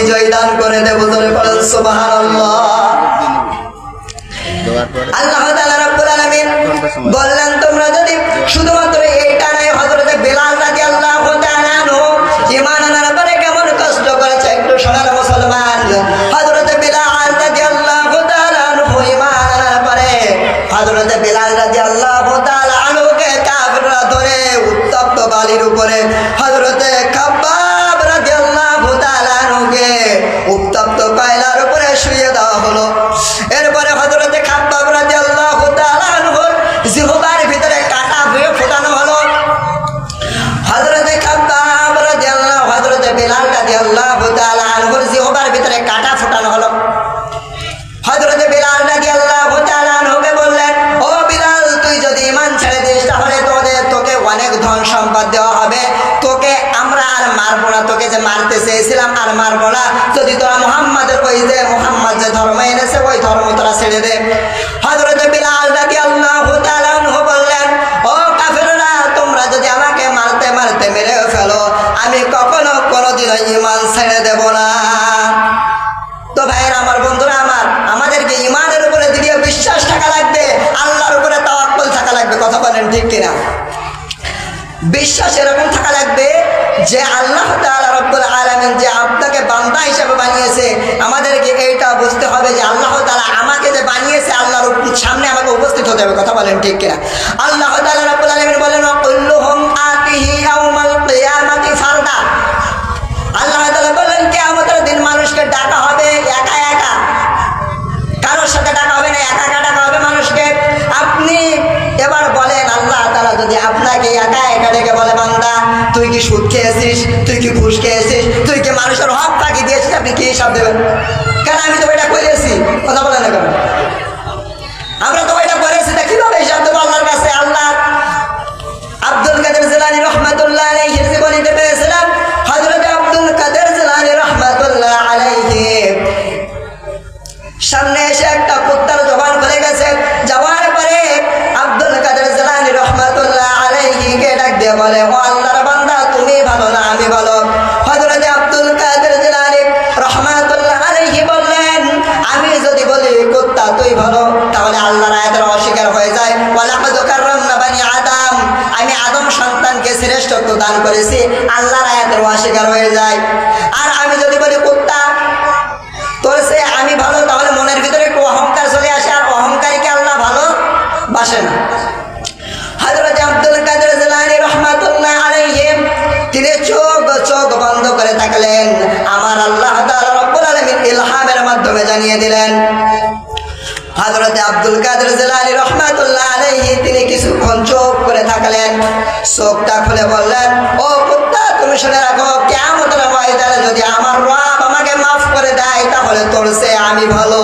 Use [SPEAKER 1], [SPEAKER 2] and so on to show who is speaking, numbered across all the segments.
[SPEAKER 1] বিজয় দান করে দেব। জোরে বলেন সুবহানাল্লাহ। আল্লাহ তাআলা রাব্বুল আলামিন বললেন তোমরা যদি শুধুমাত্র এইটা নয়, হযরত বেলাল রাদিয়াল্লাহু তাআলা আনহু ঈমান আনার পরে কেমন কষ্ট করেছে একটু শোনার মুসলমান। হযরত বেলাল রাদিয়াল্লাহু তাআলা আনহু ঈমান আনার পরে হযরত বেলাল রাদিয়াল্লাহু তাআলা আনহুকে কাফিররা ধরে উত্তপ্ত বালির উপরে হযরত খাব্বাব রাদিয়াল্লাহু তাআলা আনহুকে উত্তপ্ত কয়লার উপরে শুইয়ে দেওয়া হলো। এরপরে হযরত খাব্বাব রাদিয়াল্লাহু তাআলা আনহুর জিহ্বার ভিতরে কাঁটা ফোটানো হলো। হযরত খাব্বাব রাদিয়াল্লাহু হযরত বেলাল রাদিয়াল্লাহু তাআলা আনহুর জিহ্বার ভিতরে কাঁটা ফোটানো হলো। হযরত বেলাল রাদিয়াল্লাহু তাআলা আনহুকে বললেন, ও বেলাল, তুই যদি ঈমান ছেড়ে দিস তাহলে তোকে অনেক ধন সম্পদ দেওয়া হবে, তোকে আমরা আর মারবো না, তোকে যে মারতে চেয়েছিলাম আর মারবো না, যদি তোরা মুহাম্মাদের ওই যে মুহাম্মদ যে ধর্ম এনেছে ওই ধর্ম তোরা ছেড়ে দে। হযরত বেলাল রাদিয়াল্লাহু তাআলা আনহু বললেন, ও কাফেররা, তোমরা যদি আমাকে মারতে মারতে মেরে ফেলো, আমি কখনো কোনোদিনও ঈমান ছেড়ে দেব না। তো ভাইয়েরা আমার, বন্ধুরা আমার, আমাদেরকে ঈমানের উপরে দৃঢ় বিশ্বাস থাকা লাগবে, আল্লাহর উপরে তাওয়াক্কুল থাকা লাগবে। কথা বলেন ঠিক কিনা? বিশ্বাস এরকম থাকা লাগবে যে আল্লাহ তাআলা রব্বুল আলামিন যে আপনাকে বান্দা হিসেবে বানিয়েছে, আমাদেরকে এইটা বুঝতে হবে যে আল্লাহ তাআলা আমাকে যে বানিয়েছে আল্লাহর সামনে আমাকে উপস্থিত হতে হবে। কথা বলেন ঠিক কিনা? আল্লাহ তাআলা রব্বুল আলামিন বলেন, কুল্লুহুম আতিহি ইয়াউমাল কিয়ামাতি ফারদা। আল্লাহ তাআলা বলেন কিয়ামতের দিন মানুষকে ডাকা হবে একা একা, কারোর সাথে ডাকা হবে না, একা একা ডাকা হবে মানুষকে। আপনি এবার বলেন, আল্লাহ তাআলা যদি আপনাকে একা একা ডেকে বলে, বান্দা তুই কি সুদ খেয়েছিস, তুই কি ঘুষ খেয়েছিস, তুই কি মানুষের হক ফাঁকি দিয়েছিস, আপনি কি হিসাব দেবেন? কেন আমি তো এটা করেছি। কথা বলেন না কেন? আমরা তো এটা করেছি, তা কিভাবে হিসাব দেবো আল্লাহর কাছে? আল্লাহ আব্দুল কাদের জিলানী রাহমাতুল্লাহ আলাইহির জীবনীতে পেয়েছিলাম, হযরত আব্দুল কাদের জিলানী রাহমাতুল্লাহ আলাইহি সামনে এসে একটা কুত্তার জবান খুলে গেছে। যাওয়ার পরে আব্দুল কাদের জিলানী রাহমাতুল্লাহ আলাইহিকে ডাক দিয়ে বলে, ও আল্লাহর বান্দা, তুমি ভালো না আমি ভালো? হযরত আব্দুল কাদের জিলানী রাহমাতুল্লাহ আলাইহি বললেন, আমি যদি বলি কুত্তা তুই ভালো, তাহলে আল্লাহর আয়াতের অস্বীকার হয়ে যায়। ওয়ালাকাদ কাররামনা বানি আদম, আমি আদম সন্তানকে শ্রেষ্ঠত্ব দান করেছি, আল্লাহর আয়াতের অস্বীকার হয়ে যায়। আর আমি যদি বলি কুত্তা তোর সে আমি ভালো, তাহলে মনের ভিতরে একটু অহংকার চলে আসে, আর অহংকারীকে আল্লাহ ভালো বাসে না। হযরত আব্দুল কাদের জিলানী রাহমাতুল্লাহ আলাইহি তিনি চোখ বন্ধ করে থাকলেন। আমার আল্লাহ তাআলা রব্বুল আলামিন ইলহামের মাধ্যমে জানিয়ে দিলেন। হযরত আব্দুল কাদের জিলানী রাহমাতুল্লাহ আলাইহি তিনি কিছুক্ষণ চুপ করে থাকলেন, চোখটা খুলে বললেন, ও কুত্তা, তুমি শুনে রাখো, কিয়ামতের ময়দানে যদি আমার রব আমাকে মাফ করে দেয় তাহলে তোর চেয়ে আমি ভালো,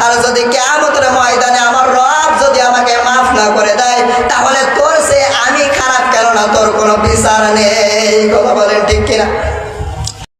[SPEAKER 1] আর যদি কিয়ামতের ময়দানে আমার রব যদি আমাকে মাফ না করে দেয় তাহলে তোর চেয়ে আমি খারাপ, কেননা তোর কোনো বিচার নেই। কথা বলেন ঠিক কিনা?